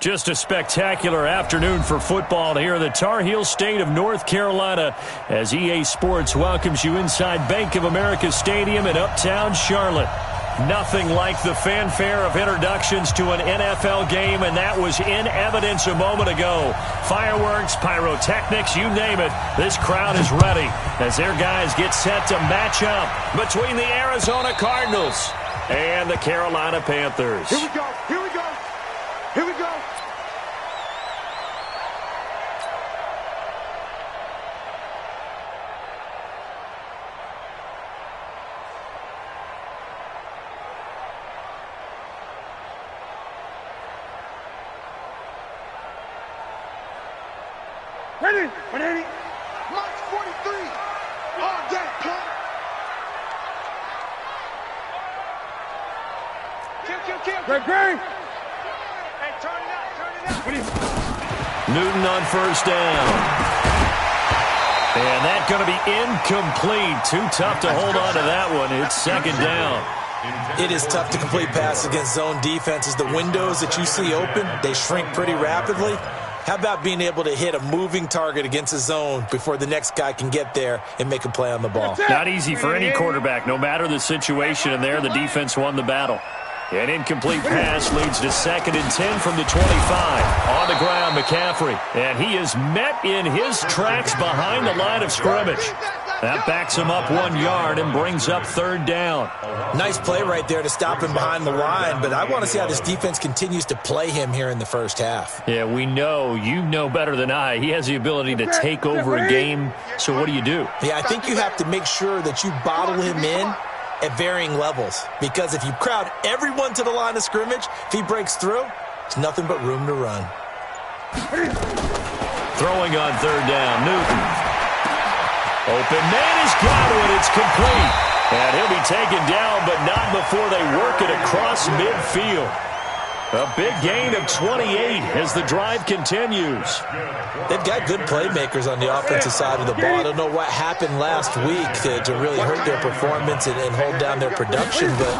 Just a spectacular afternoon for football here in the Tar Heel state of North Carolina as EA Sports welcomes you inside Bank of America Stadium in Uptown Charlotte. Nothing like the fanfare of introductions to an NFL game, and that was in evidence a moment ago. Fireworks, pyrotechnics, you name it. This crowd is ready as their guys get set to match up between the Arizona Cardinals and the Carolina Panthers. Here we go. Here we go. Here we go. Ready? 180. March 43. All day, punk. Kill. Great. Hey, turn it out. Newton on first down. And that's going to be incomplete. Too tough to hold on to that one. It's second down. It is tough to complete passes against zone defenses. The windows that you see open, they shrink pretty rapidly. How about being able to hit a moving target against a zone before the next guy can get there and make a play on the ball? Not easy for any quarterback, no matter the situation, and there the defense won the battle. An incomplete pass leads to 2nd and 10 from the 25. On the ground, McCaffrey. And he is met in his tracks behind the line of scrimmage. That backs him up 1 yard and brings up 3rd down. Nice play right there to stop him behind the line, but I want to see how this defense continues to play him here in the first half. Yeah, we know. You know better than I. He has the ability to take over a game, so what do you do? Yeah, I think you have to make sure that you bottle him in at varying levels, because if you crowd everyone to the line of scrimmage, if he breaks through, it's nothing but room to run. Throwing on 3rd down, Newton. Open man has got it. It's complete. And he'll be taken down, but not before they work it across midfield. A big gain of 28 as the drive continues. They've got good playmakers on the offensive side of the ball. I don't know what happened last week to really hurt their performance and hold down their production, but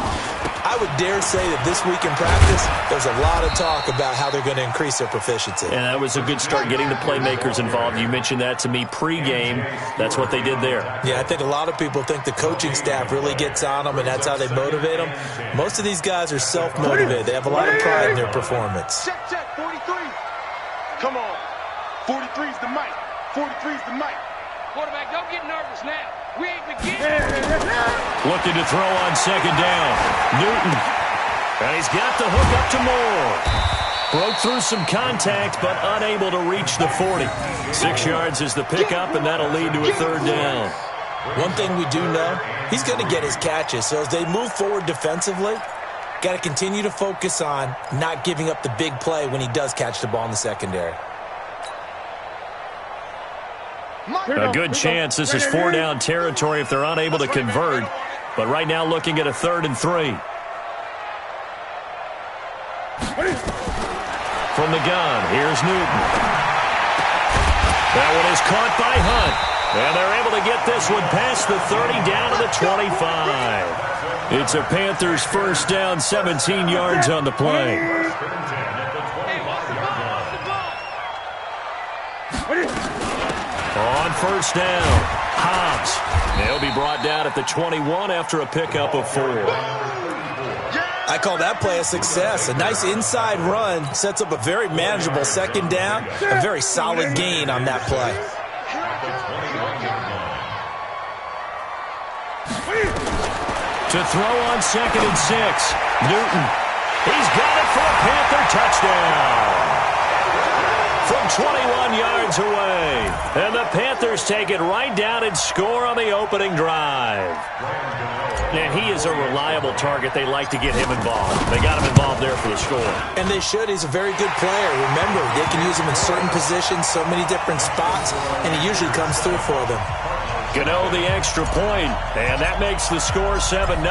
I would dare say that this week in practice, there's a lot of talk about how they're going to increase their proficiency. And that was a good start, getting the playmakers involved. You mentioned that to me pregame. That's what they did there. Yeah, I think a lot of people think the coaching staff really gets on them, and that's how they motivate them. Most of these guys are self-motivated. They have a lot of pride in their performance. Check, 43. Come on. 43's the mic. 43's the mic. Quarterback, don't get nervous now. We ain't beginning. Looking to throw on 2nd down. Newton. And he's got the hook up to Moore. Broke through some contact, but unable to reach the 40. 6 yards is the pickup, and that'll lead to a 3rd down. One thing we do know, he's going to get his catches. So as they move forward defensively, got to continue to focus on not giving up the big play when he does catch the ball in the secondary. A good chance this is 4-down territory if they're unable to convert. But right now looking at a 3rd and 3. From the gun, here's Newton. That one is caught by Hunt. And they're able to get this one past the 30 down to the 25. It's a Panthers 1st down, 17 yards on the play. On 1st down, Hobbs. They'll be brought down at the 21 after a pickup of 4. I call that play a success. A nice inside run sets up a very manageable 2nd down. A very solid gain on that play. To throw on 2nd and 6, Newton. He's got it for a Panther touchdown. From 21 yards away. And the Panthers take it right down and score on the opening drive. And he is a reliable target. They like to get him involved. They got him involved there for the score. And they should. He's a very good player. Remember, they can use him in certain positions, so many different spots, and he usually comes through for them. Gano the extra point, and that makes the score 7-0.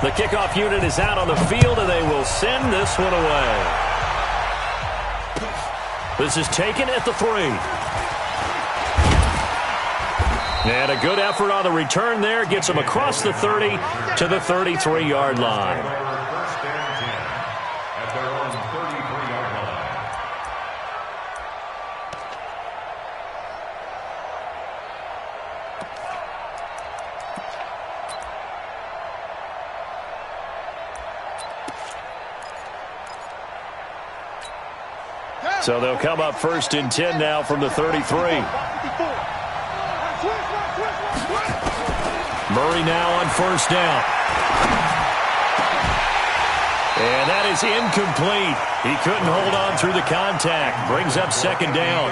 The kickoff unit is out on the field, and they will send this one away. This is taken at the 3. And a good effort on the return there. Gets him across the 30 to the 33-yard line. So they'll come up 1st and 10 now from the 33. Murray now on 1st down. And that is incomplete. He couldn't hold on through the contact. Brings up 2nd down.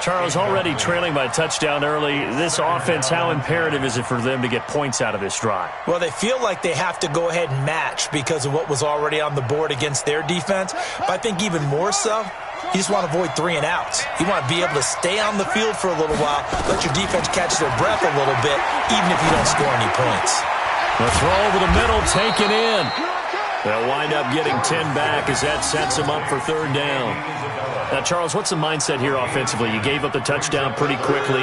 Charles, already trailing by a touchdown early. This offense, how imperative is it for them to get points out of this drive? Well, they feel like they have to go ahead and match because of what was already on the board against their defense. But I think even more so, you just want to avoid 3 and outs. You want to be able to stay on the field for a little while, let your defense catch their breath a little bit, even if you don't score any points. The throw over the middle, taken in. They'll wind up getting 10 back as that sets them up for 3rd down. Now, Charles, what's the mindset here offensively? You gave up the touchdown pretty quickly.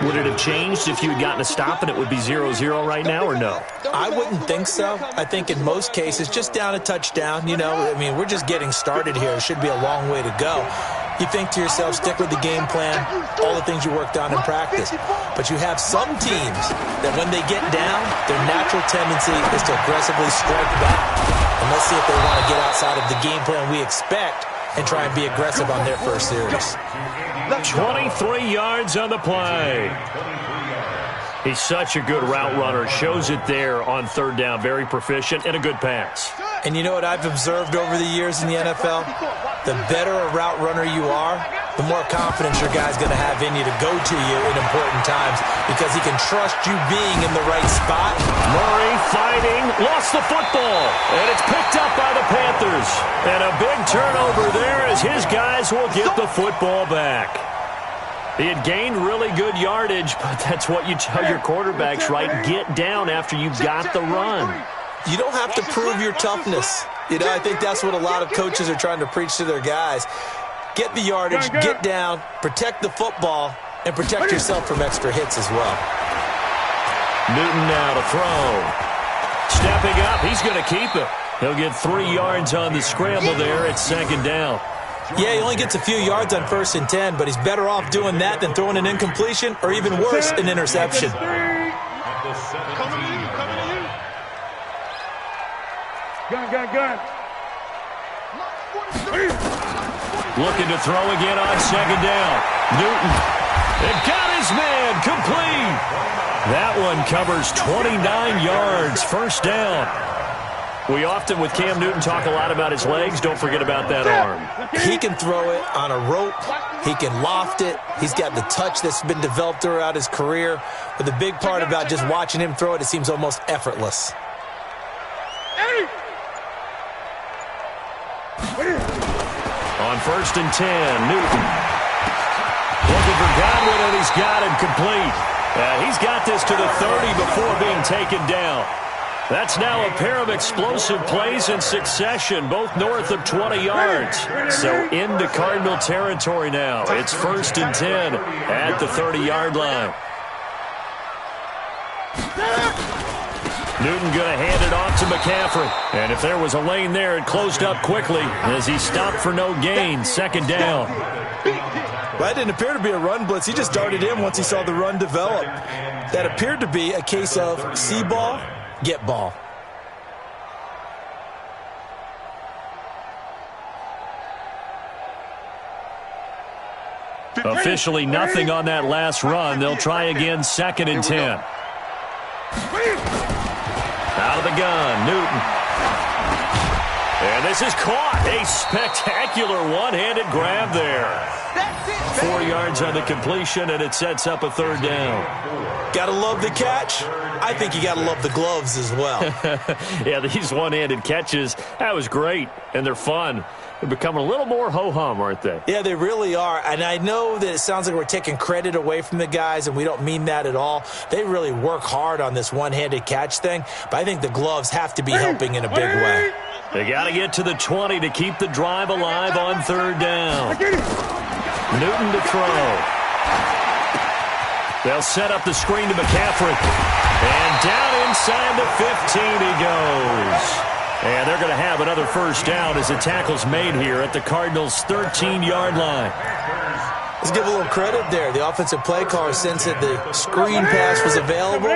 Would it have changed if you had gotten a stop and it would be 0-0 right now, or no? I wouldn't think so. I think in most cases, just down a touchdown, we're just getting started here. It should be a long way to go. You think to yourself, stick with the game plan, all the things you worked on in practice. But you have some teams that when they get down, their natural tendency is to aggressively strike back. And let's see if they want to get outside of the game plan we expect and try and be aggressive on their first series. 23 yards on the play. He's such a good route runner. Shows it there on 3rd down. Very proficient and a good pass. And you know what I've observed over the years in the NFL? The better a route runner you are, the more confidence your guy's going to have in you to go to you in important times because he can trust you being in the right spot. Murray fighting, lost the football, and it's picked up by the Panthers. And a big turnover there as his guys will get the football back. He had gained really good yardage, but that's what you tell your quarterbacks, right? Get down after you've got the run. You don't have to prove your toughness. I think that's what a lot of coaches are trying to preach to their guys. Get the yardage, get down, protect the football, and protect yourself from extra hits as well. Newton now to throw. Stepping up, he's going to keep it. He'll get 3 yards on the scramble there at 2nd down. Yeah, he only gets a few yards on 1st and 10, but he's better off doing that than throwing an incompletion or even worse, an interception. Gun. Looking to throw again on 2nd down. Newton. It got his man complete. That one covers 29 yards. 1st down. We often, with Cam Newton, talk a lot about his legs. Don't forget about that arm. He can throw it on a rope. He can loft it. He's got the touch that's been developed throughout his career. But the big part about just watching him throw it, it seems almost effortless. On 1st and 10, Newton. Looking for Godwin, and he's got him complete. He's got this to the 30 before being taken down. That's now a pair of explosive plays in succession, both north of 20 yards. So into Cardinal territory now. It's 1st and 10 at the 30-yard line. Newton going to hand it off to McCaffrey. And if there was a lane there, it closed up quickly as he stopped for no gain. 2nd down. Well, that didn't appear to be a run blitz. He just darted in once he saw the run develop. That appeared to be a case of see ball, get ball. Officially nothing on that last run. They'll try again, 2nd and 10. Out of the gun, Newton. And this is caught. A spectacular one-handed grab there. 4 yards on the completion, and it sets up a 3rd down. Gotta love the catch. I think you gotta love the gloves as well. Yeah, these one-handed catches, that was great, and they're fun. They're becoming a little more ho-hum, aren't they? Yeah, they really are. And I know that it sounds like we're taking credit away from the guys, and we don't mean that at all. They really work hard on this one-handed catch thing, but I think the gloves have to be helping in a big way. They got to get to the 20 to keep the drive alive on 3rd down. Newton to throw. They'll set up the screen to McCaffrey. And down inside the 15 he goes. And they're going to have another 1st down as the tackle's made here at the Cardinals' 13-yard line. Let's give a little credit there. The offensive play caller sensed that the screen pass was available.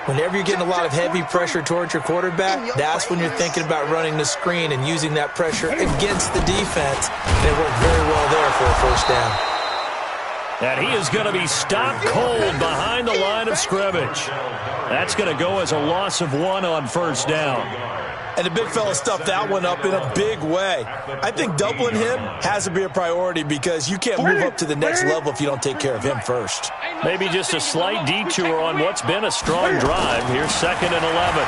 Whenever you're getting a lot of heavy pressure towards your quarterback, that's when you're thinking about running the screen and using that pressure against the defense. They worked very well there for a first down. And he is going to be stopped cold behind the line of scrimmage. That's going to go as a loss of 1 on first down. And the big fella stuffed that one up in a big way. I think doubling him has to be a priority because you can't move up to the next level if you don't take care of him first. Maybe just a slight detour on what's been a strong drive. Here's 2nd and 11.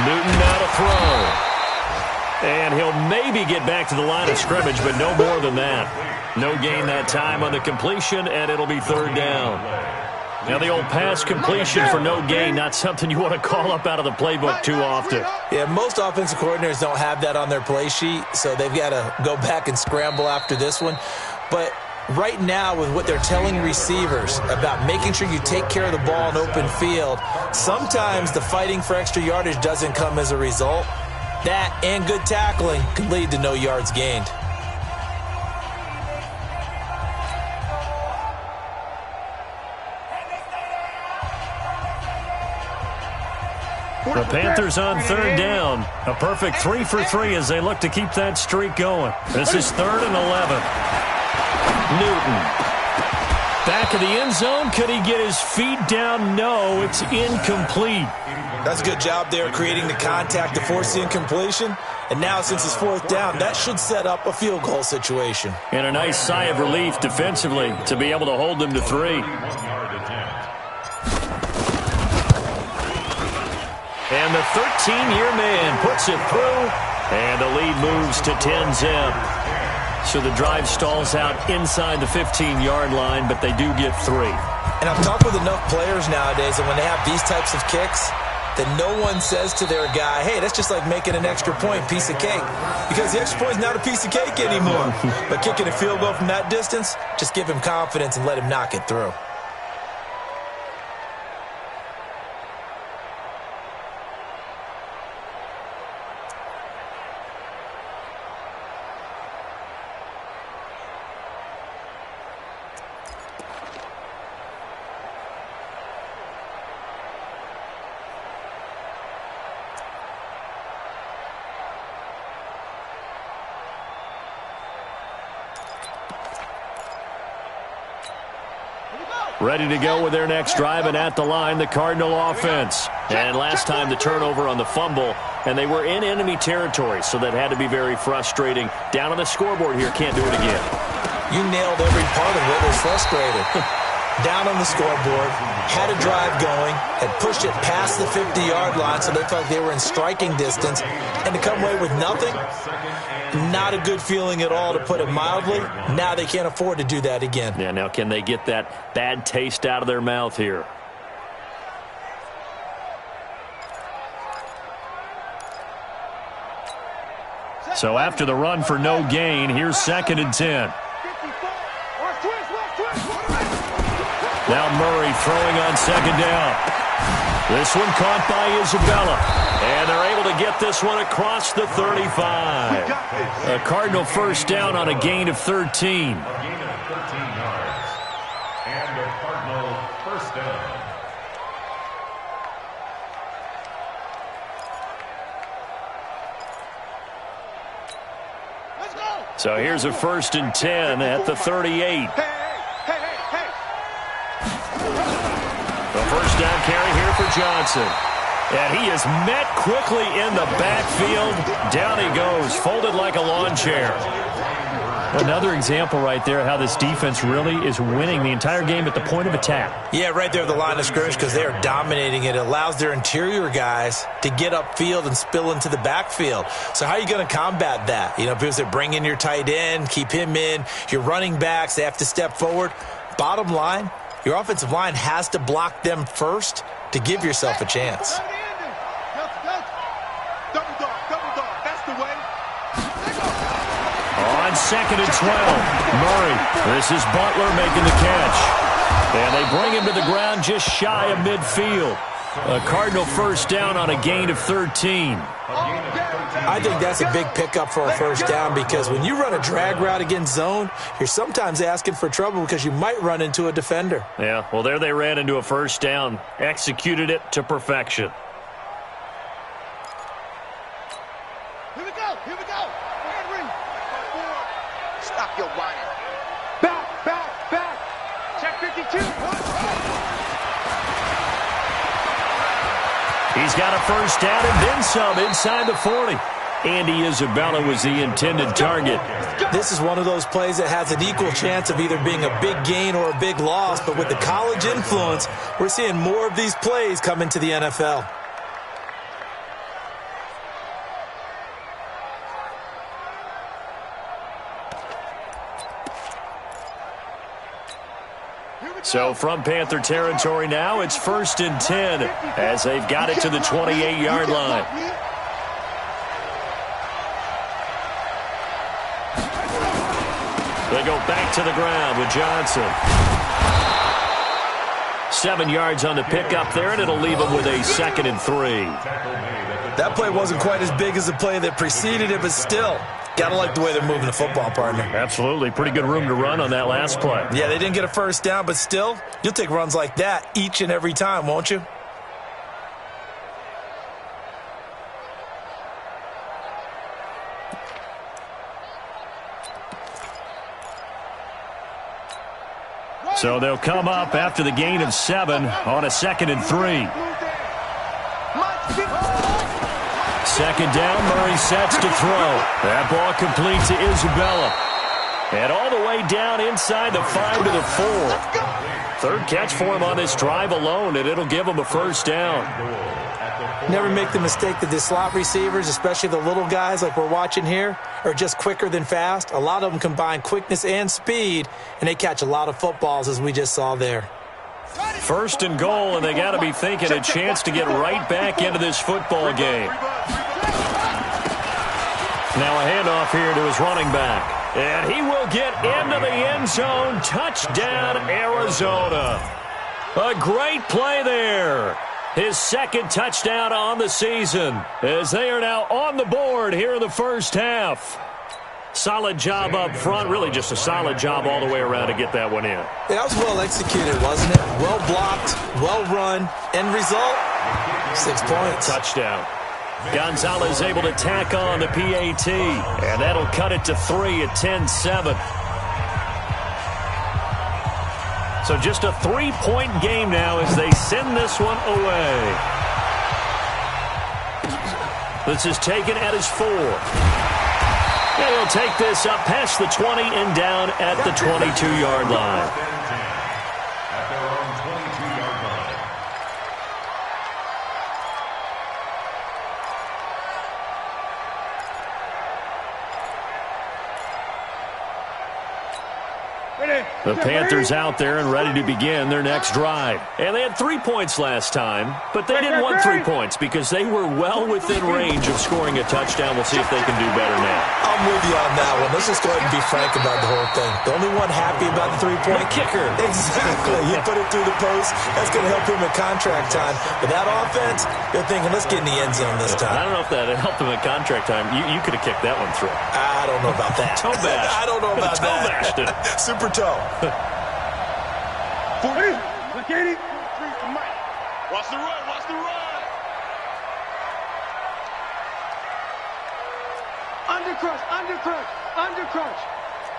Newton now to throw. And he'll maybe get back to the line of scrimmage, but no more than that. No gain that time on the completion, and it'll be 3rd down. Now the old pass completion for no gain, not something you want to call up out of the playbook too often. Yeah, most offensive coordinators don't have that on their play sheet, so they've got to go back and scramble after this one. But right now, with what they're telling receivers about making sure you take care of the ball in open field, sometimes the fighting for extra yardage doesn't come as a result. That and good tackling can lead to no yards gained. The Panthers on 3rd down. A perfect 3 for 3 as they look to keep that streak going. This is 3rd and 11. Newton. Back of the end zone. Could he get his feet down? No, it's incomplete. That's a good job there creating the contact to force the incompletion. And now since it's 4th down, that should set up a field goal situation. And a nice sigh of relief defensively to be able to hold them to 3. And the 13-year man puts it through, and the lead moves to 10-zip. So the drive stalls out inside the 15-yard line, but they do get 3. And I've talked with enough players nowadays that when they have these types of kicks, that no one says to their guy, hey, that's just like making an extra point, piece of cake. Because the extra point is not a piece of cake anymore. But kicking a field goal from that distance, just give him confidence and let him knock it through. Ready to go with their next drive, and at the line, the Cardinal offense. And last time the turnover on the fumble, and they were in enemy territory, so that had to be very frustrating. Down on the scoreboard here, can't do it again. You nailed every part of what was frustrating. Down on the scoreboard, had a drive going, had pushed it past the 50-yard line, so they felt like they were in striking distance, and to come away with nothing, not a good feeling at all, to put it mildly. Now they can't afford to do that again. Yeah, now can they get that bad taste out of their mouth here? So after the run for no gain, here's 2nd and 10. Now Murray throwing on 2nd down. This one caught by Isabella. And they're able to get this one across the 35. A Cardinal first down on a gain of 13. And a Cardinal first down. So here's a 1st and 10 at the 38. The first down carry here for Johnson. And he is met quickly in the backfield. Down he goes, folded like a lawn chair. Another example right there how this defense really is winning the entire game at the point of attack. Yeah, right there at the line of scrimmage because they are dominating it. It allows their interior guys to get upfield and spill into the backfield. So how are you going to combat that? You know, because they bring in your tight end, keep him in. Your running backs, they have to step forward. Bottom line, your offensive line has to block them first to give yourself a chance. On 2nd and 12, Murray. This is Butler making the catch. And they bring him to the ground just shy of midfield. A Cardinal first down on a gain of 13. I think that's a big pickup for a first down because when you run a drag route against zone, you're sometimes asking for trouble because you might run into a defender. Yeah, well, there they ran into a first down. Executed it to perfection. Here we go. Here we go. Stop your whining. Back, back, back. Check 52. He's got a first down and then some inside the 40. Andy Isabella was the intended target. This is one of those plays that has an equal chance of either being a big gain or a big loss, but with the college influence, we're seeing more of these plays come into the NFL. So from Panther territory now, it's 1st and 10 as they've got it to the 28-yard line. They go back to the ground with Johnson. 7 yards on the pickup there, and it'll leave them with a 2nd and 3. That play wasn't quite as big as the play that preceded it, but still, gotta like the way they're moving the football, partner. Absolutely. Pretty good room to run on that last play. Yeah, they didn't get a first down, but still, you'll take runs like that each and every time, won't you? So they'll come up after the gain of 7 on a 2nd and 3. 2nd down, Murray sets to throw. That ball complete to Isabella. And all the way down inside the 5 to the 4. 3rd catch for him on this drive alone, and it'll give him a first down. Never make the mistake that the slot receivers, especially the little guys like we're watching here, are just quicker than fast. A lot of them combine quickness and speed, and they catch a lot of footballs, as we just saw there. 1st and goal, and they got to be thinking a chance to get right back into this football game. Now a handoff here to his running back. And he will get into the end zone. Touchdown, Arizona. A great play there. His 2nd touchdown on the season as they are now on the board here in the first half. Solid job up front. Really just a solid job all the way around to get that one in. Yeah, that was well executed, wasn't it? Well blocked, well run. End result, 6 points. Touchdown. Gonzalez able to tack on the PAT, and that'll cut it to 3 at 10-7. So just a 3-point game now as they send this one away. This is taken at his 4. And he'll take this up past the 20 and down at the 22-yard line. At their own 22-yard line. The Panthers out there and ready to begin their next drive. And they had 3 points last time, but they didn't want 3 points because they were well within range of scoring a touchdown. We'll see if they can do better now. I'm with you on that one. Let's just go ahead and be frank about the whole thing. The only one happy about the 3-point kicker. Exactly. He put it through the post. That's going to help him at contract time. But that offense, they're thinking, let's get in the end zone this time. I don't know if that helped him at contract time. You could have kicked that one through. I don't know about that. Toe bash. I don't know about toe that. Bashed it. Super toe. 40. Look at it. Watch the run. Watch the run. Undercrush. Undercrush. Undercrush.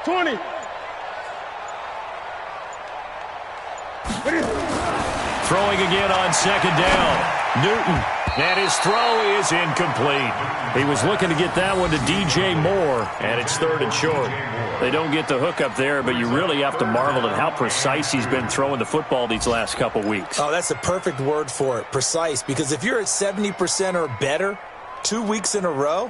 20. Throwing again on 2nd down. Newton. And his throw is incomplete. He was looking to get that one to DJ Moore, and it's 3rd and short. They don't get the hook up there, but you really have to marvel at how precise he's been throwing the football these last couple weeks. Oh, that's the perfect word for it, precise, because if you're at 70% or better 2 weeks in a row,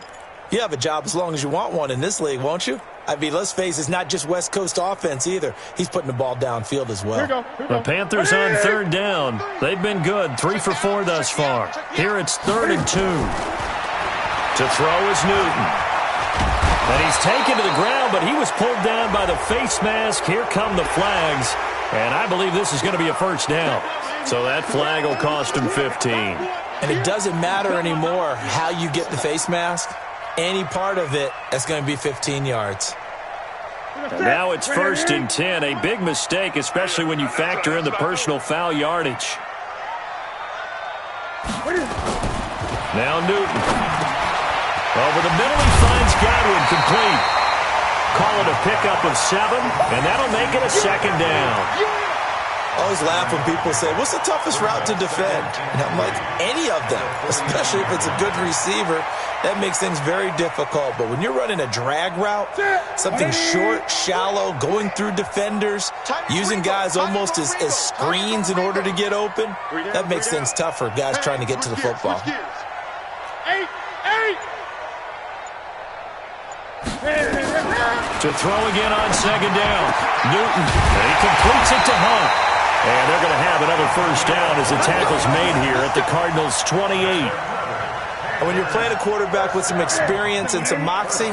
you have a job as long as you want one in this league, won't you? I mean, let's face it, it's not just West Coast offense either. He's putting the ball downfield as well. The Panthers on 3rd down. They've been good, 3 for 4 thus far. Here it's 3rd and 2. To throw is Newton. And he's taken to the ground, but he was pulled down by the face mask. Here come the flags. And I believe this is going to be a first down. So that flag will cost him 15. And it doesn't matter anymore how you get the face mask. Any part of it, that's going to be 15 yards. And now it's 1st and 10. A big mistake, especially when you factor in the personal foul yardage. Now Newton. Over the middle, he finds Godwin, complete. Call it a pickup of 7, and that'll make it a 2nd down. I always laugh when people say, what's the toughest route to defend? And I'm like, any of them, especially if it's a good receiver. That makes things very difficult. But when you're running a drag route, something short, shallow, going through defenders, using guys almost as screens in order to get open, that makes things tough for guys trying to get to the football. To throw again on 2nd down. Newton, and he completes it to Hunt. And they're going to have another 1st down as the tackle's made here at the Cardinals' 28. And when you're playing a quarterback with some experience and some moxie,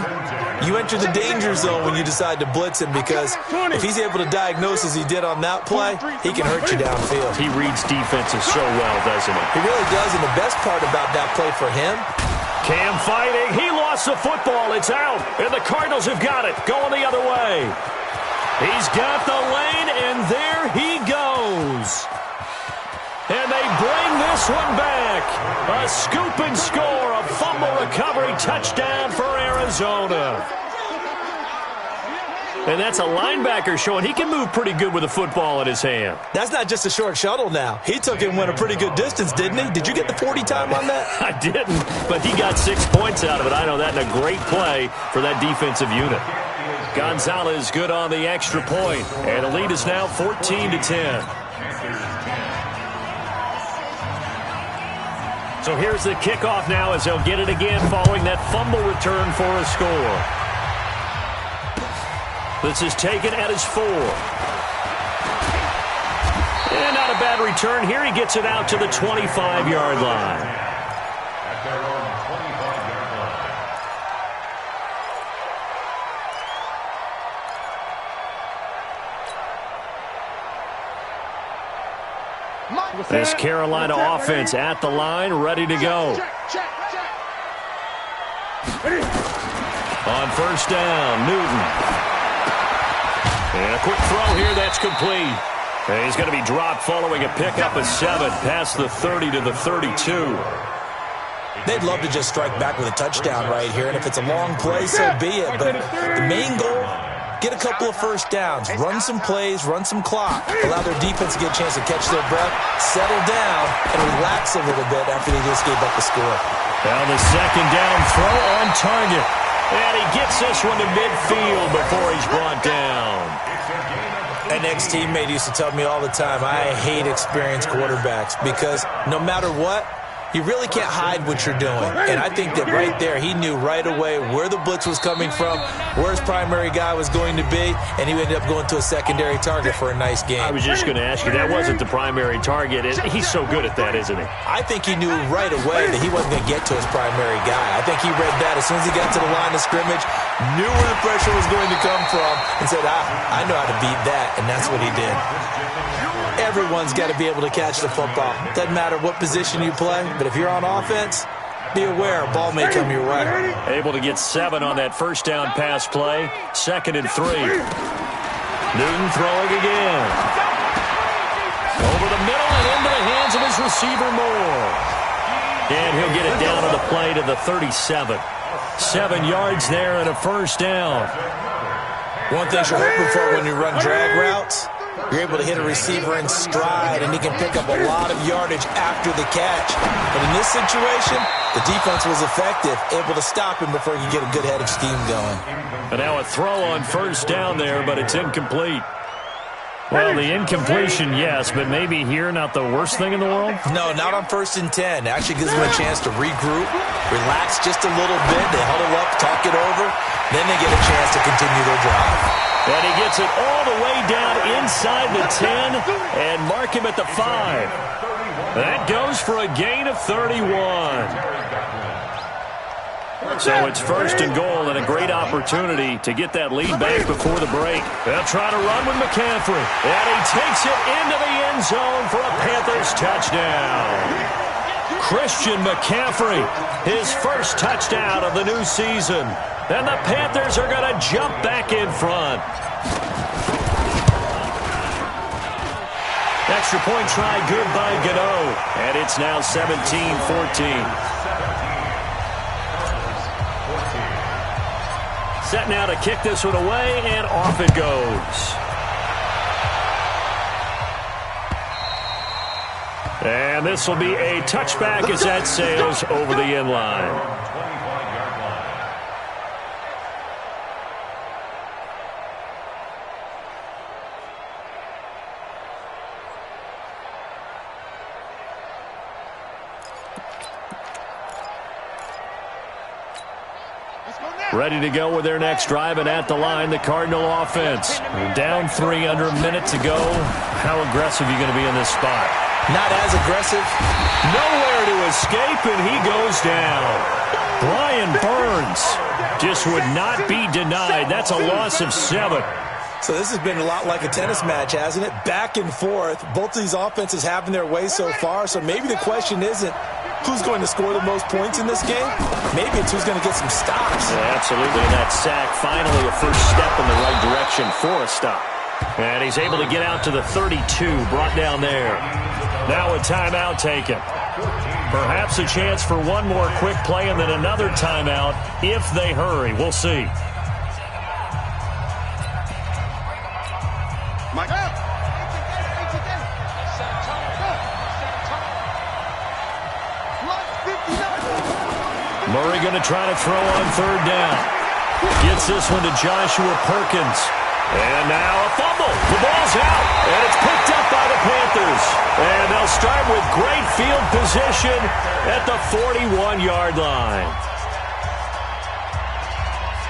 you enter the danger zone when you decide to blitz him, because if he's able to diagnose as he did on that play, he can hurt you downfield. He reads defenses so well, doesn't he? He really does, and the best part about that play for him, Cam fighting. He lost the football. It's out, and the Cardinals have got it. Going the other way. He's got the lane, and there he goes. And they bring this one back. A scoop and score, a fumble recovery touchdown for Arizona. And that's a linebacker showing he can move pretty good with a football in his hand. That's not just a short shuttle now. He took it and went a pretty good distance, didn't he? Did you get the 40 time on that? I didn't, but he got 6 points out of it. I know that, and a great play for that defensive unit. Gonzalez good on the extra point, and the lead is now 14-10. So here's the kickoff now as they'll get it again following that fumble return for a score. This is taken at his 4. And not a bad return here. He gets it out to the 25-yard line. This Carolina offense at the line, ready to go. On 1st down, Newton. And a quick throw here, that's complete. And he's going to be dropped following a pickup of 7 past the 30 to the 32. They'd love to just strike back with a touchdown right here, and if it's a long play, so be it. But the main goal, get a couple of 1st downs, run some plays, run some clock, allow their defense to get a chance to catch their breath, settle down, and relax a little bit after they just gave up the score. Now the 2nd down throw on target. And he gets this one to midfield before he's brought down. An ex-teammate used to tell me all the time, I hate experienced quarterbacks because no matter what, you really can't hide what you're doing. And I think that right there, he knew right away where the blitz was coming from, where his primary guy was going to be, and he ended up going to a secondary target for a nice game. I was just going to ask you, that wasn't the primary target. He's so good at that, isn't he? I think he knew right away that he wasn't going to get to his primary guy. I think he read that as soon as he got to the line of scrimmage, knew where the pressure was going to come from, and said, I know how to beat that, and that's what he did. Everyone's got to be able to catch the football. Doesn't matter what position you play, but if you're on offense, be aware a ball may come your way. Able to get 7 on that 1st down pass play. 2nd and 3. Newton throwing again. Over the middle and into the hands of his receiver Moore. And he'll get it down on the play to the 37. 7 yards there and a 1st down. One thing you're hoping for when you run drag routes, you're able to hit a receiver in stride, and he can pick up a lot of yardage after the catch. But in this situation, the defense was effective, able to stop him before he could get a good head of steam going. And now a throw on 1st down there, but it's incomplete. Well, the incompletion, yes, but maybe here not the worst thing in the world? No, not on 1st and 10. It actually gives them a chance to regroup, relax just a little bit. They huddle up, talk it over. Then they get a chance to continue their drive. And he gets it all the way down inside the 10 and mark him at the 5. That goes for a gain of 31. So it's first and goal and a great opportunity to get that lead back before the break. They'll try to run with McCaffrey. And he takes it into the end zone for a Panthers touchdown. Christian McCaffrey, his first touchdown of the new season. And the Panthers are going to jump back in front. Extra point try good by Gano. And it's now 17-14. Set now to kick this one away, and off it goes. And this will be a touchback as that sails over the end line. Ready to go with their next drive, and at the line, the Cardinal offense. Down 3 under a minute to go. How aggressive are you going to be in this spot? Not as aggressive. Nowhere to escape, and he goes down. Brian Burns just would not be denied. That's a loss of 7. So this has been a lot like a tennis match, hasn't it? Back and forth. Both of these offenses having their way so far, so maybe the question isn't who's going to score the most points in this game. Maybe it's who's going to get some stops. Yeah, absolutely. And that sack, finally a first step in the right direction for a stop. And he's able to get out to the 32, brought down there. Now a timeout taken. Perhaps a chance for one more quick play and then another timeout if they hurry. We'll see. Mike. Murray going to try to throw on third down. Gets this one to Joshua Perkins. And now a fumble. The ball's out. And it's picked up by the Panthers. And they'll start with great field position at the 41-yard line.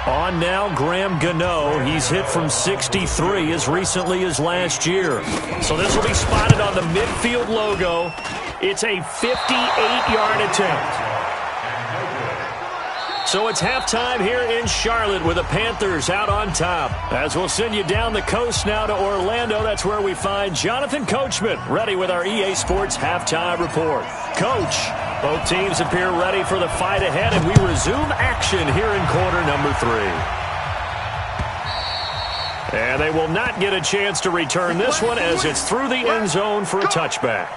On now, Graham Gano. He's hit from 63 as recently as last year. So this will be spotted on the midfield logo. It's a 58-yard attempt. So it's halftime here in Charlotte with the Panthers out on top. As we'll send you down the coast now to Orlando, that's where we find Jonathan Coachman ready with our EA Sports halftime report. Coach, both teams appear ready for the fight ahead, and we resume action here in quarter number 3. And they will not get a chance to return this one as it's through the end zone for a touchback.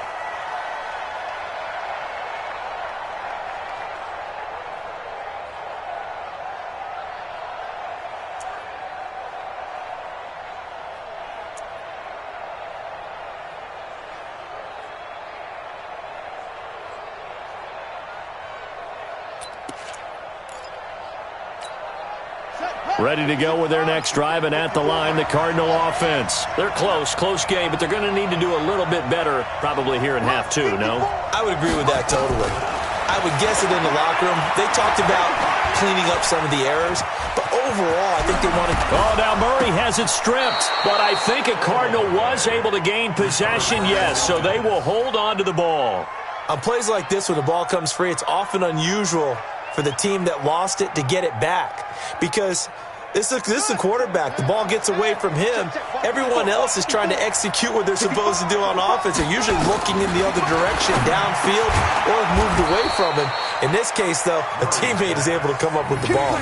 Ready to go with their next drive, and at the line, the Cardinal offense. They're close game, but they're going to need to do a little bit better probably here in half 2, no? I would agree with that totally. I would guess it in the locker room. They talked about cleaning up some of the errors, but overall, I think they want to... Oh, now Murray has it stripped, but I think a Cardinal was able to gain possession, yes, so they will hold on to the ball. On plays like this, when the ball comes free, it's often unusual for the team that lost it to get it back, because this is the quarterback. The ball gets away from him. Everyone else is trying to execute what they're supposed to do on offense. They're usually looking in the other direction, downfield, or have moved away from him. In this case, though, a teammate is able to come up with the ball.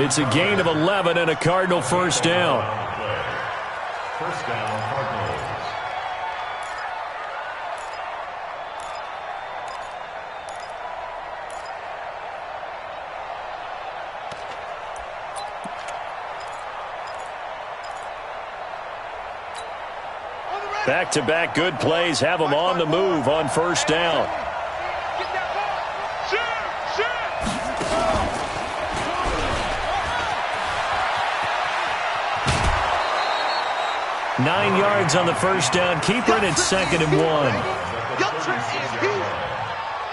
It's a gain of 11 and a Cardinal first down. First down, Cardinals. Back-to-back good plays have them on the move on first down. Get that ball. Shoot! 9 yards on the first down. Keeper, and it's 2nd and 1.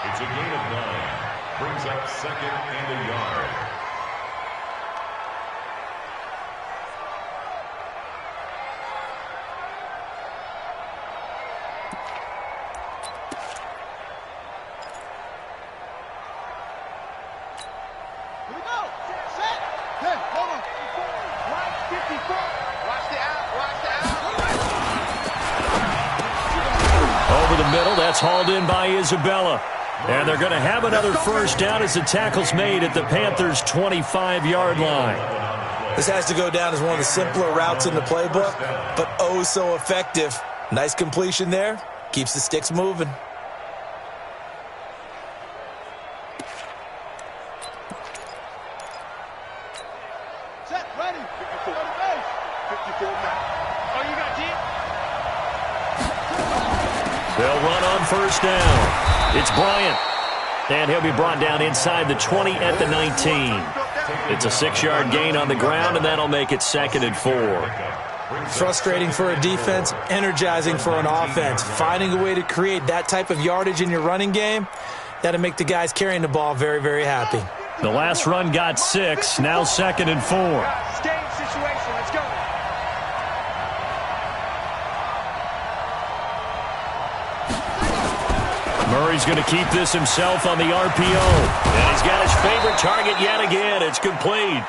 It's a gain of 9. Brings up 2nd and a yard. that's hauled in by Isabella. And they're going to have another first down as the tackle's made at the Panthers' 25-yard line. This has to go down as one of the simpler routes in the playbook, but oh so effective. Nice completion there. Keeps the sticks moving. Set, ready. 54. 54 now. Oh, you got deep? They'll run on first down. It's Bryant. And he'll be brought down inside the 20 at the 19. It's a 6-yard gain on the ground, and that'll make it 2nd and 4. Frustrating for a defense, energizing for an offense. Finding a way to create that type of yardage in your running game, that'll make the guys carrying the ball very, very happy. The last run got 6, now 2nd and 4. Game situation. Let's go. Murray's going to keep this himself on the RPO. And he's got his favorite target yet again. It's complete.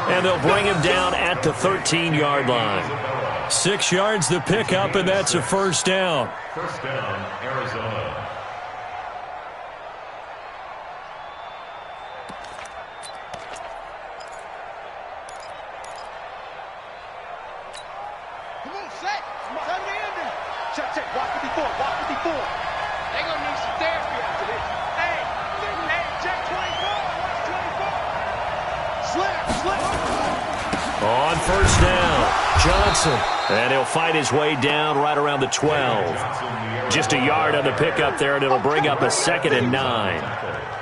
And they'll bring him down at the 13-yard line. 6 yards the pickup, and that's a first down. First down, Arizona. Come on, set. Set the ending. Check, check. Watch 54. Watch 54. They're going to need some therapy after this. Hey, check 24. Watch 24. Slip, slip. On first down, Johnson. And he'll fight his way down right around the 12. Just a yard on the pickup there, and it'll bring up a 2nd and 9.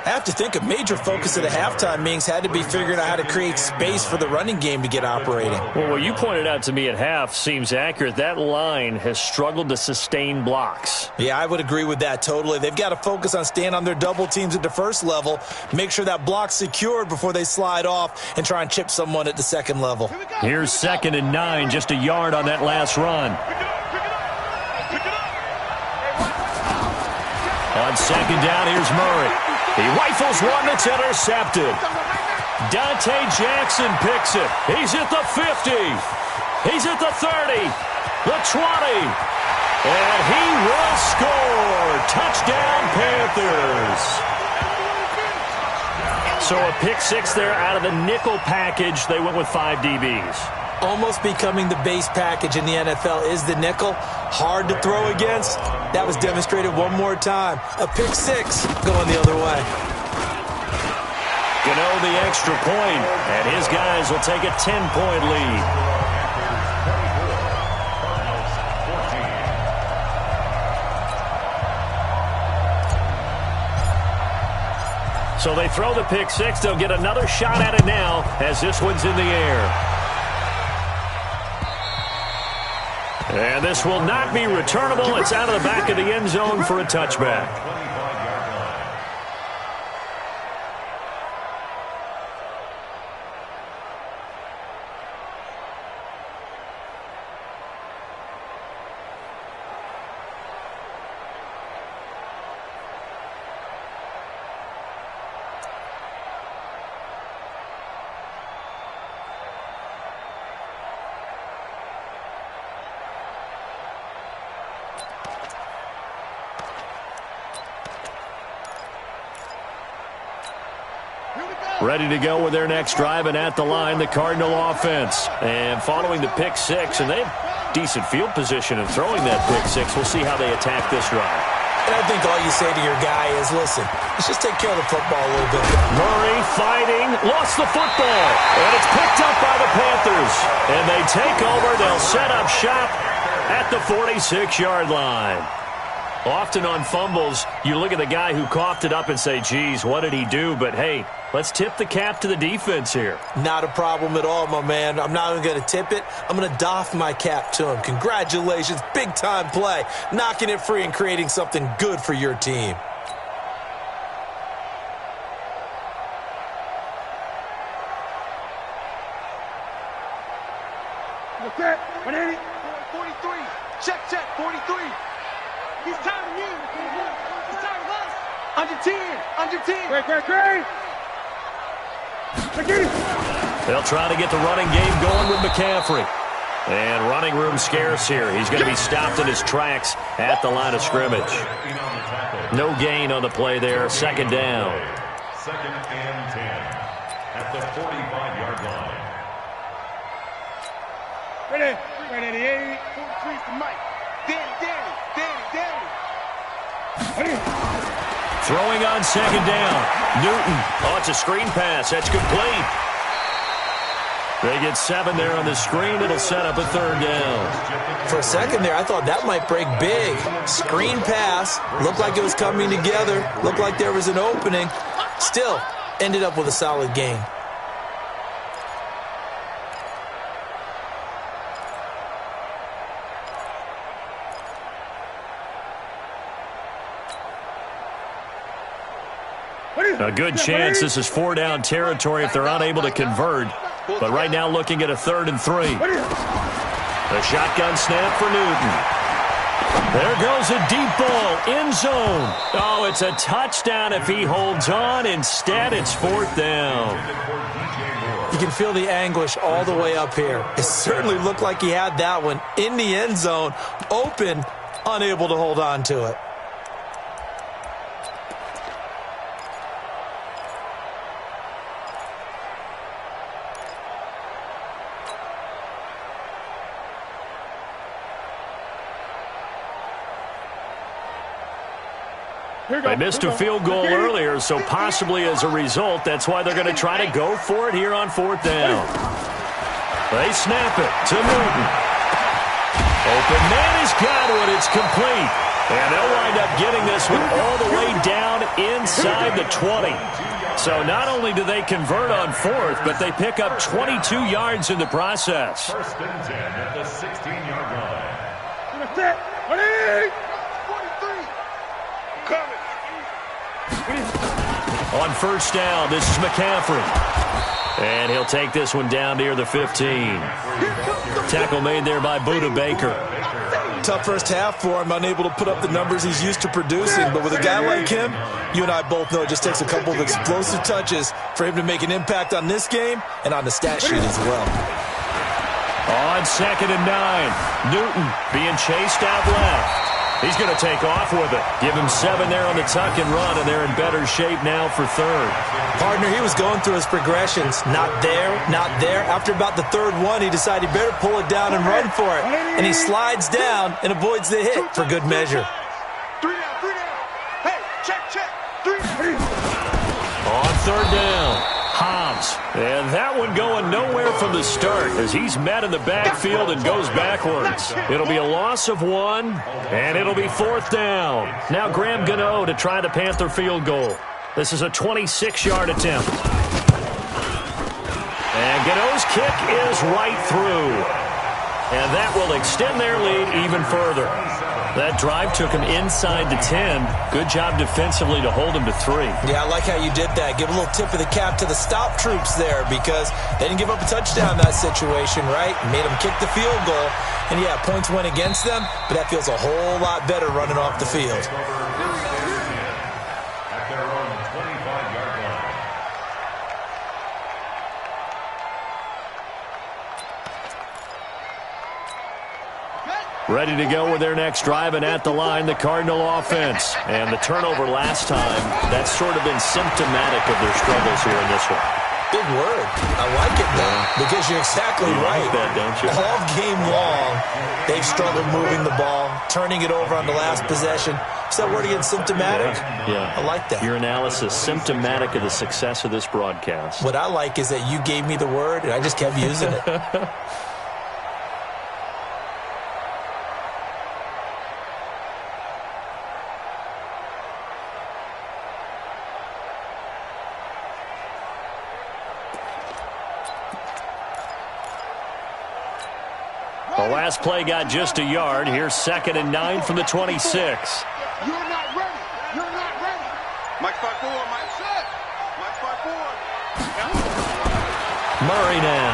I have to think a major focus of the halftime meetings had to be figuring out how to create space for the running game to get operating. Well, what you pointed out to me at half seems accurate. That line has struggled to sustain blocks. Yeah, I would agree with that totally. They've got to focus on staying on their double teams at the first level, make sure that block's secured before they slide off and try and chip someone at the second level. Here's 2nd and 9, just a yard on that last run. On 2nd down, here's Murray. He rifles one that's intercepted. Dante Jackson picks it. He's at the 50. He's at the 30. The 20. And he will score. Touchdown, Panthers. So a pick 6 there out of the nickel package. They went with 5 DBs. Almost becoming the base package in the NFL is the nickel. Hard to throw against. That was demonstrated one more time. A pick 6 going the other way. Gano the extra point, and his guys will take a 10-point lead. So they throw the pick 6. They'll get another shot at it now as this one's in the air. And this will not be returnable. It's out of the back of the end zone for a touchback. Ready to go with their next drive, and at the line, the Cardinal offense. And following the pick 6, and they have decent field position in throwing that pick 6. We'll see how they attack this drive. And I think all you say to your guy is, listen, let's just take care of the football a little bit. Murray fighting, lost the football, and it's picked up by the Panthers. And they take over. They'll set up shop at the 46-yard line. Often on fumbles, you look at the guy who coughed it up and say, geez, what did he do? But, hey, let's tip the cap to the defense here. Not a problem at all, my man. I'm not even going to tip it. I'm going to doff my cap to him. Congratulations. Big-time play. Knocking it free and creating something good for your team. Okay, 180. 43. Check, check, 43. He's tired of you. He's tired of us. Under 10. Under 10. Great. They'll try to get the running game going with McCaffrey. And running room scarce here. He's going to be stopped in his tracks at the line of scrimmage. No gain on the play there. Second down. Second and 10 at the 45-yard line. Ready, 80, 43 to Mike. Danny. Throwing on second down. Newton. Oh, it's a screen pass. That's complete. They get 7 there on the screen. It'll set up a third down. For a second there, I thought that might break big. Screen pass. Looked like it was coming together. Looked like there was an opening. Still, ended up with a solid gain. A good chance this is 4-down territory if they're unable to convert. But right now looking at a 3rd and 3. A shotgun snap for Newton. There goes a deep ball, end zone. Oh, it's a touchdown if he holds on. Instead, it's 4th down. You can feel the anguish all the way up here. It certainly looked like he had that one in the end zone, open, unable to hold on to it. They missed a field goal earlier, so possibly as a result, that's why they're going to try to go for it here on 4th down. They snap it to Newton. Open man has got it. It's complete. And they'll wind up getting this one all the way down inside the 20. So not only do they convert on 4th, but they pick up 22 yards in the process. 1st and 10 at the 16-yard line. On 1st down, this is McCaffrey. And he'll take this one down near the 15. Tackle made there by Buda Baker. Tough first half for him, unable to put up the numbers he's used to producing. But with a guy like him, you and I both know it just takes a couple of explosive touches for him to make an impact on this game and on the stat sheet as well. On 2nd and 9, Newton being chased out left. He's going to take off with it. Give him 7 there on the tuck and run, and they're in better shape now for 3rd. Partner, he was going through his progressions. Not there, not there. After about the 3rd one, he decided he better pull it down and run for it. And he slides down and avoids the hit for good measure. 3 down. Hey, check. 3 down. On 3rd down, Hobbs. And that one going nowhere from the start as he's met in the backfield and goes backwards. It'll be a loss of 1, and it'll be 4th down. Now Graham Gano to try the Panther field goal. This is a 26-yard attempt. And Gano's kick is right through. And that will extend their lead even further. That drive took him inside the 10. Good job defensively to hold him to 3. Yeah, I like how you did that. Give a little tip of the cap to the stop troops there because they didn't give up a touchdown in that situation, right? Made them kick the field goal. And, yeah, points went against them, but that feels a whole lot better running off the field. At their own 25-yard line. Ready to go with their next drive, and at the line, the Cardinal offense. And the turnover last time, that's sort of been symptomatic of their struggles here in this one. Big word. I like it now because you're exactly right. Like that, don't you? All game long, they've struggled moving the ball, turning it over on the last possession. Is that word again, symptomatic? Yeah. I like that. Your analysis, symptomatic of the success of this broadcast. What I like is that you gave me the word, and I just kept using it. The last play got just a yard. Here's 2nd and 9 from the 26. You're not ready. You're not ready. Mike 5-4, Mike set. Mike 5-4. Murray now.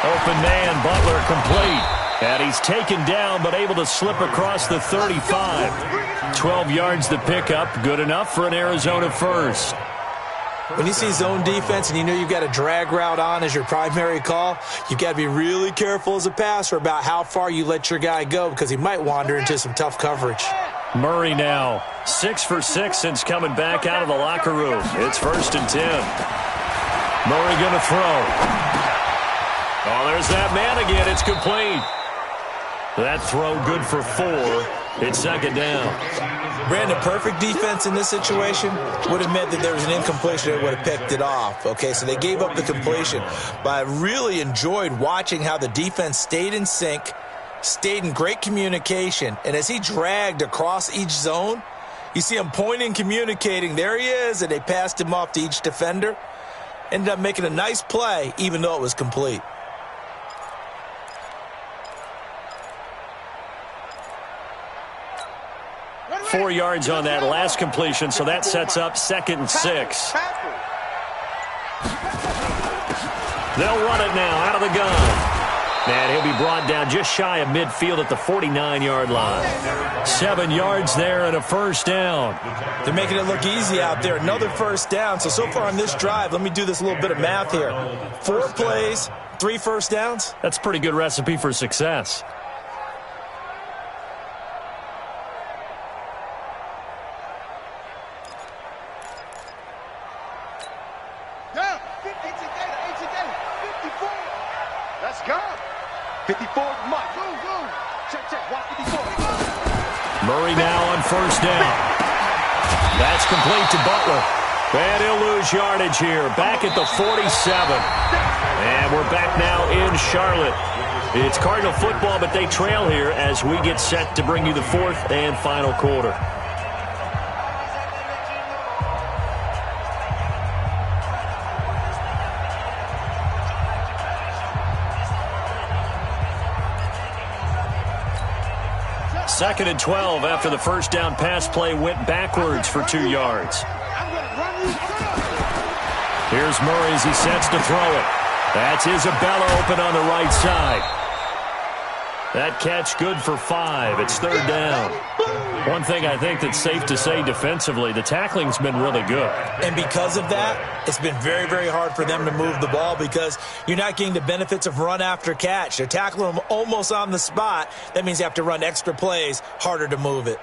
Open man, Butler complete. And he's taken down but able to slip across the 35. 12 yards to pick up. Good enough for an Arizona first. When you see zone defense and you know you've got a drag route on as your primary call, you've got to be really careful as a passer about how far you let your guy go because he might wander into some tough coverage. Murray now 6 for 6 since coming back out of the locker room. It's 1st and 10. Murray going to throw. Oh, there's that man again. It's complete. That throw good for 4. It's 2nd down. Brandon, perfect defense in this situation would have meant that there was an incompletion that would have picked it off. Okay, so they gave up the completion. But I really enjoyed watching how the defense stayed in sync, stayed in great communication, and as he dragged across each zone, you see him pointing, communicating. There he is, and they passed him off to each defender. Ended up making a nice play, even though it was complete. Four yards on that last completion, so that sets up 2nd and 6. They'll run it now out of the gun. And he'll be brought down just shy of midfield at the 49-yard line. 7 yards there and a 1st down. They're making it look easy out there. Another 1st down. So far on this drive, let me do this little bit of math here. 4 plays, 3 1st downs. That's a pretty good recipe for success. Yeah, 54. Let's go. 54, Mike. Go. Check. Watch 54. Murray now on 1st down. That's complete to Butler. And he'll lose yardage here. Back at the 47. And we're back now in Charlotte. It's Cardinal football, but they trail here as we get set to bring you the 4th and final quarter. Second and 12 after the 1st down pass play went backwards for 2 yards. Here's Murray as he sets to throw it. That's Isabella open on the right side. That catch good for 5. It's 3rd down. One thing I think that's safe to say defensively, the tackling's been really good. And because of that, it's been very, very hard for them to move the ball because you're not getting the benefits of run after catch. They're tackling them almost on the spot. That means you have to run extra plays, harder to move it.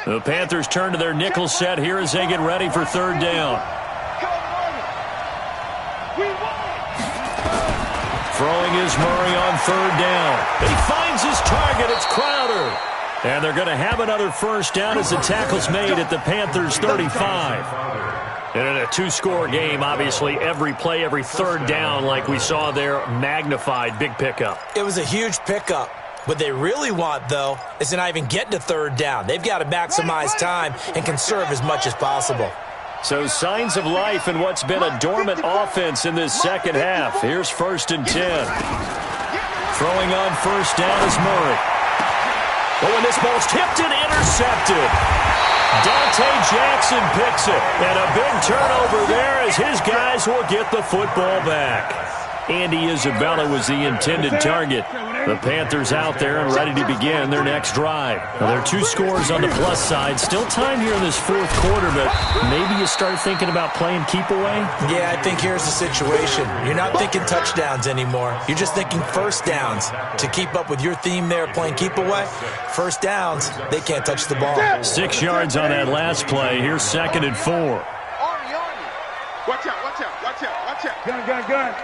The Panthers turn to their nickel set here as they get ready for 3rd down. Throwing is Murray on 3rd down. He finds his target. It's Crowder. And they're going to have another 1st down as the tackle's made at the Panthers' 35. And in a 2-score game, obviously, every play, every 3rd down, like we saw there, magnified. Big pickup. It was a huge pickup. What they really want, though, is to not even get to 3rd down. They've got to maximize time and conserve as much as possible. So signs of life in what's been a dormant offense in this second half. Here's 1st and 10. Throwing on 1st down is Murray. Oh, and this ball's tipped and intercepted. Dante Jackson picks it. And a big turnover there as his guys will get the football back. Andy Isabella was the intended target. The Panthers out there and ready to begin their next drive. Now, there are 2 scores on the plus side. Still time here in this 4th quarter, but maybe you start thinking about playing keep away? Yeah, I think here's the situation. You're not thinking touchdowns anymore. You're just thinking 1st downs. To keep up with your theme there, playing keep away, 1st downs, they can't touch the ball. 6 yards on that last play. Here's 2nd and 4. Arnie. Watch out. Gun.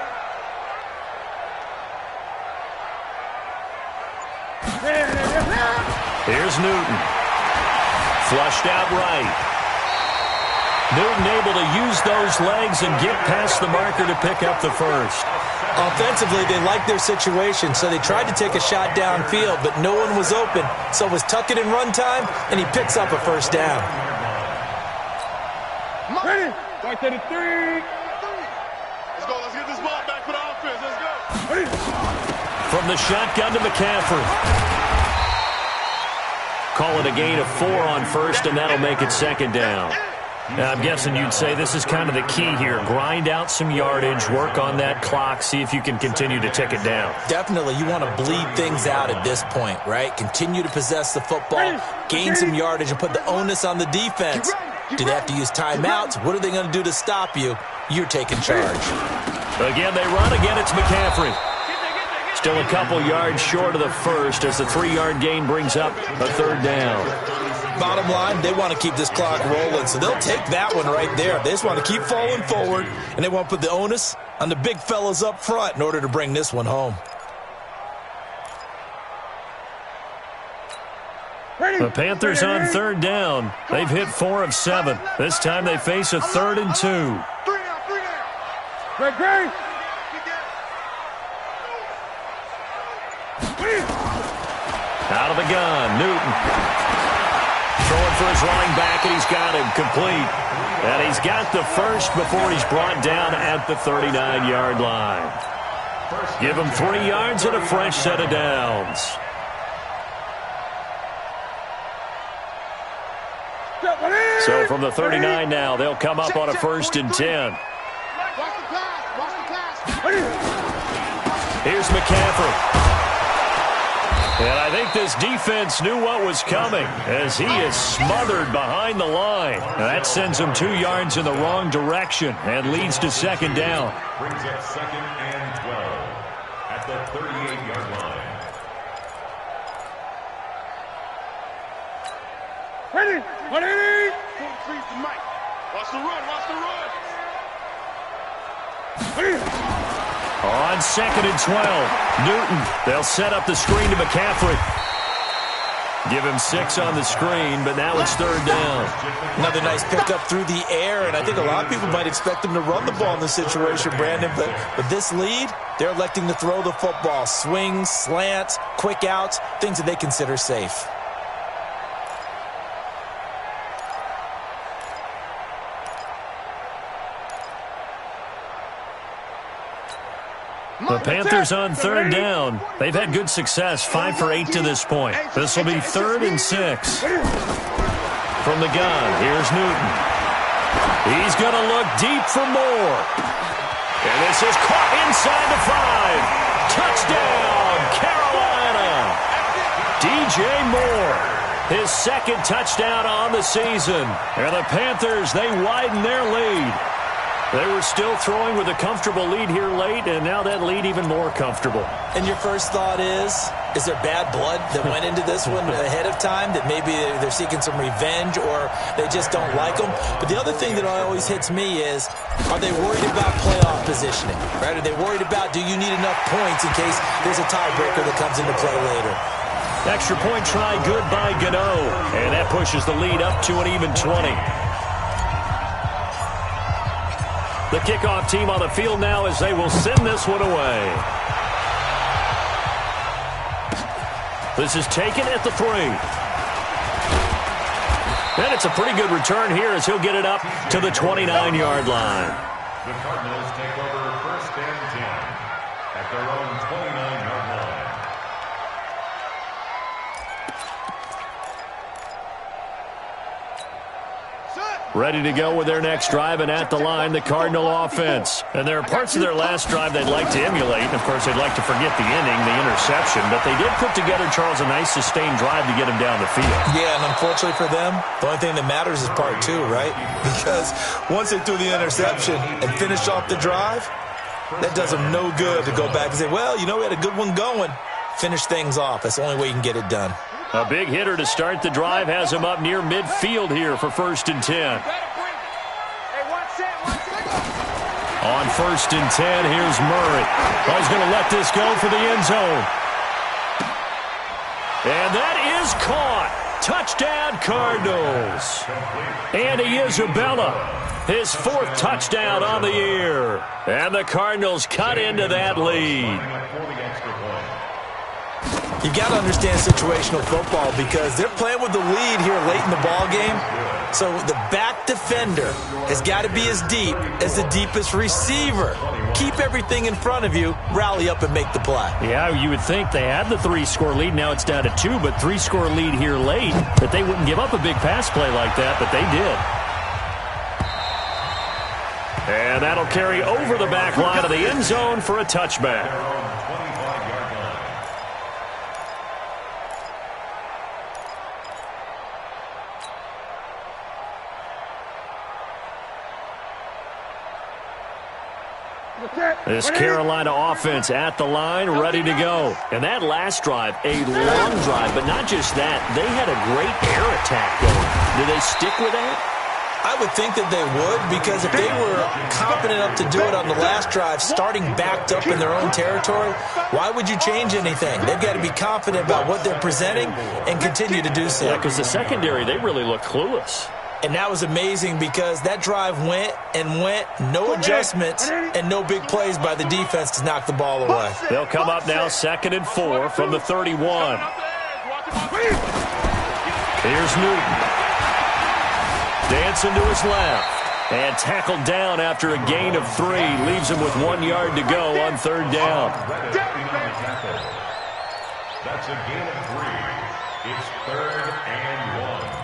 Here's Newton. Flushed out right. Newton able to use those legs and get past the marker to pick up the 1st. Offensively, they liked their situation, so they tried to take a shot downfield, but no one was open. So it was tuck it in run time, and he picks up a 1st down. Ready? Right to the 3. Let's go. Let's get this ball back for the offense. Let's go. Ready? From the shotgun to McCaffrey. Call it a gain of 4 on 1st, and that'll make it 2nd down. Now, I'm guessing you'd say this is kind of the key here. Grind out some yardage, work on that clock, see if you can continue to tick it down. Definitely. You want to bleed things out at this point, right? Continue to possess the football, gain some yardage, and put the onus on the defense. Do they have to use timeouts? What are they going to do to stop you? You're taking charge. Again, they run. Again, it's McCaffrey. Still a couple yards short of the first as the 3-yard gain brings up a third down. Bottom line, they want to keep this clock rolling, so they'll take that one right there. They just want to keep falling forward, and they want to put the onus on the big fellas up front in order to bring this one home. The Panthers on third down. They've hit 4 of 7. This time they face a 3rd and 2. 3 down. Great. Out of the gun, Newton. Throwing for his running back, and he's got him complete. And he's got the first before he's brought down at the 39-yard line. Give him 3 yards and a fresh set of downs. So from the 39 now, they'll come up on a 1st and 10. Here's McCaffrey. And I think this defense knew what was coming as he is smothered behind the line. And that sends him 2 yards in the wrong direction and leads to 2nd down. Brings up 2nd and 12 at the 38-yard line. Ready. 43 to Mike. Watch the run. On 2nd and 12, Newton. They'll set up the screen to McCaffrey. Give him 6 on the screen, but now it's 3rd down. Another nice pickup through the air, and I think a lot of people might expect him to run the ball in this situation, Brandon, but with this lead, they're electing to throw the football. Swings, slants, quick outs, things that they consider safe. The Panthers on 3rd down. They've had good success, 5 for 8 to this point. This will be 3rd and 6. From the gun, here's Newton. He's going to look deep for more. And this is caught inside the 5. Touchdown, Carolina. DJ Moore, his 2nd touchdown on the season. And the Panthers, they widen their lead. They were still throwing with a comfortable lead here late, and now that lead even more comfortable. And your first thought is there bad blood that went into this one ahead of time, that maybe they're seeking some revenge or they just don't like them? But the other thing that always hits me is, are they worried about playoff positioning? Right? Are they worried about, do you need enough points in case there's a tiebreaker that comes into play later? Extra point try good by Gano, and that pushes the lead up to an even 20. The kickoff team on the field now as they will send this one away. This is taken at the 3. And it's a pretty good return here as he'll get it up to the 29-yard line. The Cardinals take over 1st and 10 at their own 29-yard line. Ready to go with their next drive, and at the line, the Cardinal offense. And there are parts of their last drive they'd like to emulate. Of course, they'd like to forget the inning, the interception. But they did put together, Charles, a nice sustained drive to get him down the field. Yeah, and unfortunately for them, the only thing that matters is part 2, right? Because once they threw the interception and finished off the drive, that does them no good to go back and say, well, you know, we had a good one going. Finish things off. That's the only way you can get it done. A big hitter to start the drive has him up near midfield here for 1st and 10. On 1st and 10, here's Murray. Oh, he's going to let this go for the end zone. And that is caught. Touchdown, Cardinals. Andy Isabella, his 4th touchdown on the year. And the Cardinals cut into that lead. You got to understand situational football because they're playing with the lead here late in the ball game. So the back defender has got to be as deep as the deepest receiver. Keep everything in front of you, rally up and make the play. Yeah, you would think they had the 3-score lead. Now it's down to 2, but 3-score lead here late, that they wouldn't give up a big pass play like that, but they did. And that'll carry over the back line of the end zone for a touchback. This Carolina offense at the line, ready to go. And that last drive, a long drive, but not just that. They had a great air attack going. Do they stick with that? I would think that they would, because if they were confident enough to do it on the last drive, starting backed up in their own territory, why would you change anything? They've got to be confident about what they're presenting and continue to do so. Yeah, because the secondary, they really look clueless. And that was amazing because that drive went and went, no adjustments and no big plays by the defense to knock the ball away. They'll come up now 2nd and 4 from the 31. Here's Newton. Dancing to his left. And tackled down after a gain of 3. Leaves him with 1 yard to go on 3rd down. That's a gain of 3. It's 3rd and 1.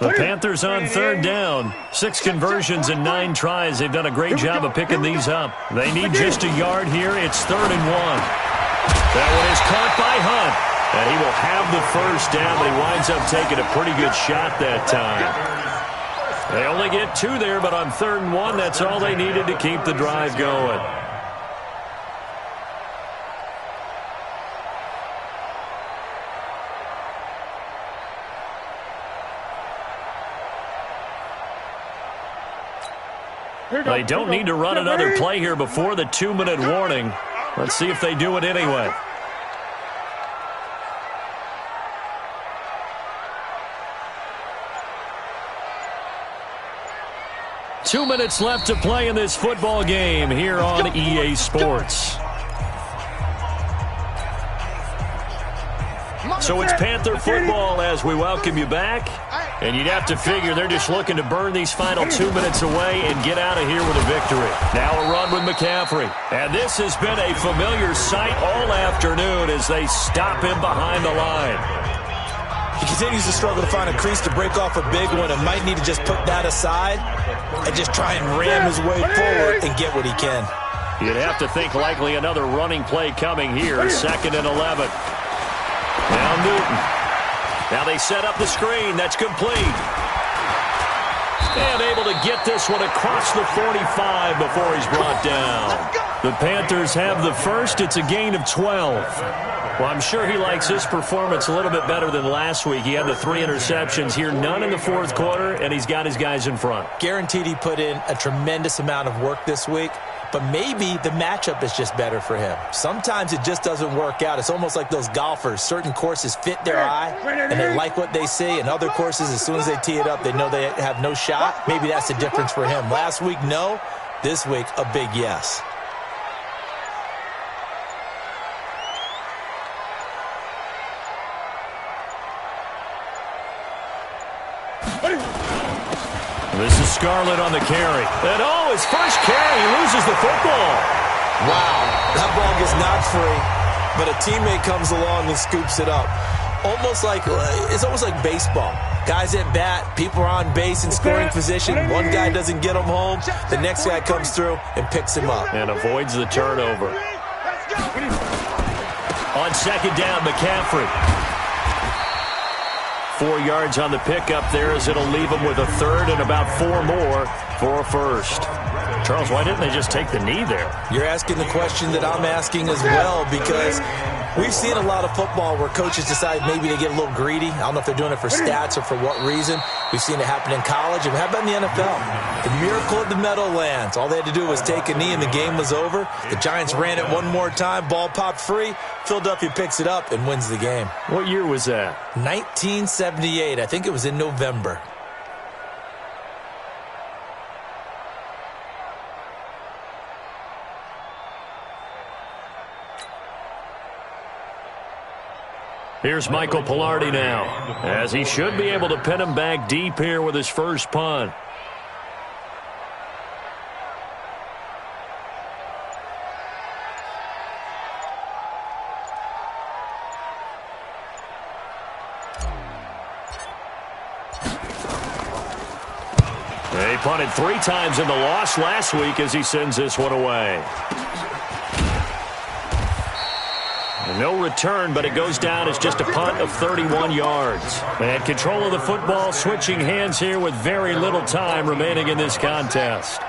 The Panthers on 3rd down. 6 conversions and 9 tries. They've done a great job of picking these up. They need just a yard here. It's 3rd and 1. That one is caught by Hunt. And he will have the first down, but he winds up taking a pretty good shot that time. They only get 2 there, but on 3rd and 1, that's all they needed to keep the drive going. They don't need to run another play here before the 2-minute warning. Let's see if they do it anyway. Two minutes left to play in this football game here on EA Sports. So it's Panther football as we welcome you back. And you'd have to figure they're just looking to burn these final 2 minutes away and get out of here with a victory. Now a run with McCaffrey. And this has been a familiar sight all afternoon as they stop him behind the line. He continues to struggle to find a crease to break off a big one and might need to just put that aside and just try and ram his way forward and get what he can. You'd have to think likely another running play coming here. 2nd and 11. Now Newton. Now they set up the screen. That's complete. And able to get this one across the 45 before he's brought down. The Panthers have the first. It's a gain of 12. Well, I'm sure he likes his performance a little bit better than last week. He had the 3 interceptions here, none in the 4th quarter, and he's got his guys in front. Guaranteed he put in a tremendous amount of work this week. But maybe the matchup is just better for him. Sometimes it just doesn't work out. It's almost like those golfers. Certain courses fit their eye, and they like what they see. And other courses, as soon as they tee it up, they know they have no shot. Maybe that's the difference for him. Last week, no. This week, a big yes. This is Scarlett on the carry. And his first carry, he loses the football. Wow, that ball gets knocked free, but a teammate comes along and scoops it up. It's almost like baseball. Guys at bat, people are on base in scoring position. One guy doesn't get him home. The next guy comes through and picks him up. And avoids the turnover. On 2nd down, McCaffrey. 4 yards on the pickup there as it'll leave him with a 3rd and about 4 more for a first. Charles, why didn't they just take the knee there? You're asking the question that I'm asking as well, because we've seen a lot of football where coaches decide maybe they get a little greedy. I don't know if they're doing it for stats or for what reason. We've seen it happen in college. And how about in the NFL? The miracle of the Meadowlands. All they had to do was take a knee and the game was over. The Giants ran it one more time. Ball popped free. Philadelphia picks it up and wins the game. What year was that? 1978. I think it was in November. Here's Michael Pilardi now, as he should be able to pin him back deep here with his first punt. He punted 3 times in the loss last week as he sends this one away. No return, but it goes down as just a punt of 31 yards. And control of the football, switching hands here with very little time remaining in this contest.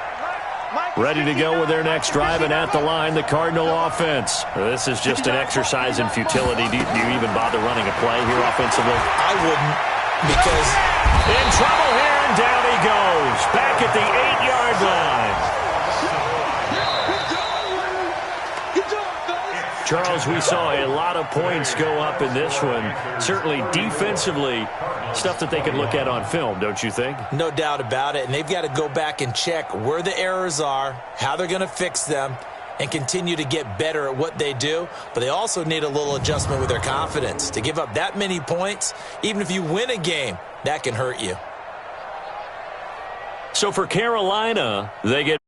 Ready to go with their next drive, and at the line, the Cardinal offense. This is just an exercise in futility. Do you even bother running a play here offensively? I wouldn't, because... In trouble here, and down he goes. Back at the 8-yard line. Charles, we saw a lot of points go up in this one. Certainly defensively, stuff that they can look at on film, don't you think? No doubt about it. And they've got to go back and check where the errors are, how they're going to fix them, and continue to get better at what they do. But they also need a little adjustment with their confidence. To give up that many points, even if you win a game, that can hurt you. So for Carolina, they get